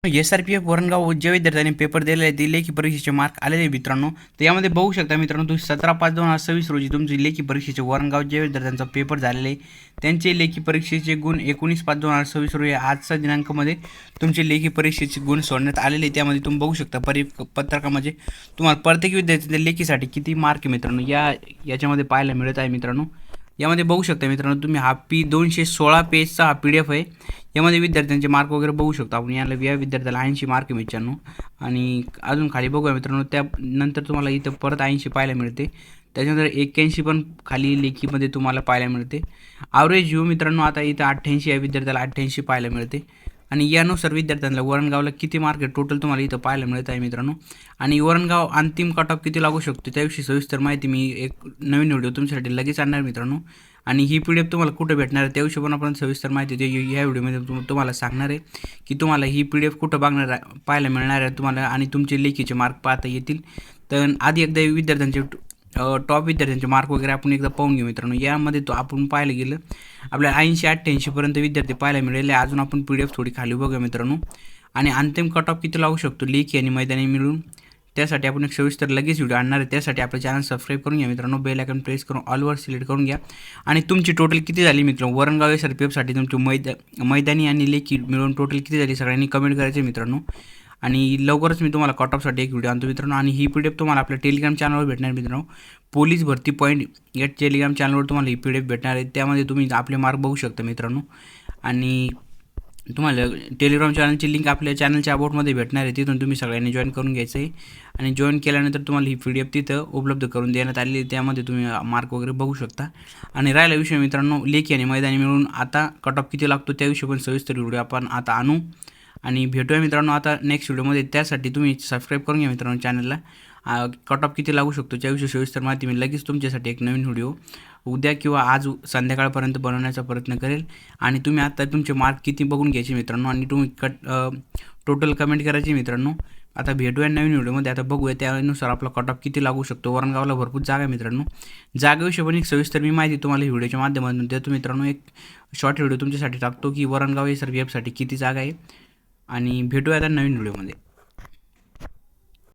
SRPF Varangaon ज्या विद्यार्थ्यांनी paper दिलेले आहे ते लेखी परीक्षेचे मार्क आलेले मित्रांनो, तर यामध्ये बघू शकता मित्रांनो तुम्ही 17/5/2026 रोजी तुमची लेखी परीक्षेचे वरणगाव ज्या विद्यार्थ्यांचा पेपर झालेले आहे त्यांचे लेखी परीक्षेचे गुण 19/5/2026 रोजी आजच्या दिनांकामध्ये तुमचे लेखी परीक्षेचे गुण सोडण्यात आलेले. त्यामध्ये तुम्ही बघू शकता परिपत्रकामध्ये तुम्हाला प्रत्येक विद्यार्थ्यांच्या लेखीसाठी किती मार्क आहे मित्रांनो याच्यामध्ये पाहायला मिळत आहे मित्रांनो. यामध्ये बघू शकता मित्रांनो तुम्ही हा 216 पेजचा हा PDF आहे. यामध्ये विद्यार्थ्यांचे मार्क वगैरे बघू शकतो आपण. या विद्यार्थ्याला 80 मार्क आहे मित्रांनो. आणि अजून खाली बघूया मित्रांनो, त्यानंतर तुम्हाला इथं परत 80 पाहायला मिळते. त्याच्यानंतर 81 पण खाली लेखीमध्ये तुम्हाला पाहायला मिळते. ॲव्हरेज यू मित्रांनो आता इथं 88 या विद्यार्थ्याला 88 पाहायला मिळते. आणि यानुसार विद्यार्थ्यांना वरणगावला किती मार्क आहे टोटल तुम्हाला इथं पाहायला मिळत आहे मित्रांनो. आणि वरणगाव अंतिम कट ऑफ किती लागू शकतो त्याविषयी सविस्तर माहिती मी एक नवीन व्हिडिओ तुमच्यासाठी लगेच आणणार मित्रांनो. आणि ही PDF तुम्हाला कुठं भेटणार आहे त्याविषयी पण आपण सविस्तर माहिती ह्या व्हिडिओमध्ये तुम्हाला सांगणार आहे की तुम्हाला ही PDF कुठं पाहायला मिळणार आहे तुम्हाला आणि तुमचे लेखीचे मार्क पाहता येतील. तर आधी एकदा विद्यार्थ्यांचे टॉप विद्यार्थ्यांचे मार्क वगैरे आपण एकदा पाहून घेऊ मित्रांनो. यामध्ये आपण पाहायला गेलं आपल्याला 80-88 पर्यंत विद्यार्थी पाहायला मिळाले. अजून आपण PDF थोडी खाली बघूया मित्रांनो. आणि अंतिम कट ऑफ किती लागू शकतो लेखी आणि मैदानी मिळून त्यासाठी आपण एक सविस्तर लगेच व्हिडिओ आणणार आहे. त्यासाठी आपलं चॅनल सबस्क्राईब करून घ्या मित्रांनो. बेल आयकॉन प्रेस करून ऑलवर सिलेक्ट करून घ्या. आणि तुमची टोटल किती झाली मित्रांनो वरणगाव SRPFसाठी तुमची मैदानी आणि लेखी मिळून टोटल किती झाली सगळ्यांनी कमेंट करायचे मित्रांनो. आणि लवकरच मी तुम्हाला कट ऑफसाठी एक व्हिडिओ आणतो मित्रांनो. आणि ही PDF तुम्हाला आपल्या टेलिग्राम चॅनलवर भेटणार मित्रांनो. पोलीस भरती पॉईंट या टेलिग्राम चॅनलवर तुम्हाला ही PDF भेटणार आहे. त्यामध्ये तुम्ही आपले मार्क बघू शकता मित्रांनो. आणि तुम्हाला टेलिग्राम चॅनलची लिंक आपल्या चॅनलच्या अबाउटमध्ये भेटणार आहे. तिथून तुम्ही सगळ्यांनी जॉईन करून घ्यायचं आहे. आणि जॉईन केल्यानंतर तुम्हाला ही PDF तिथं उपलब्ध करून देण्यात आलेली आहे. त्यामध्ये तुम्ही मार्क वगैरे बघू शकता. आणि राहिला विषय मित्रांनो लेखी आणि मैदानी मिळून आता कट ऑफ किती लागतो त्याविषयी पण सविस्तर व्हिडिओ आपण आता आणू. आणि भेटूया मित्रांनो आता नेक्स्ट व्हिडिओमध्ये. त्यासाठी तुम्ही सबस्क्राईब करून घ्या मित्रांनो चॅनलला. कट ऑफ किती लागू शकतो त्याविषयी सविस्तर माहिती मी लगेच तुमच्यासाठी एक नवीन व्हिडिओ उद्या किंवा आज संध्याकाळपर्यंत बनवण्याचा प्रयत्न करेल. आणि तुम्ही आता तुमचे मार्क किती बघून घ्यायचे मित्रांनो. आणि तुम्ही टोटल कमेंट करायची मित्रांनो. आता भेटूया नवीन व्हिडिओमध्ये. आता बघूया त्यानुसार आपला कट ऑफ किती लागू शकतो. वरणगावला भरपूर जागा आहे मित्रांनो. जागेविषयी पण एक सविस्तर मी माहिती तुम्हाला व्हिडिओच्या माध्यमातून देतो मित्रांनो. एक शॉर्ट व्हिडिओ तुमच्यासाठी टाकतो की वरणगाव SRPFसाठी किती जागा आहे. आणि भेटूया आता नवीन व्हिडिओमध्ये.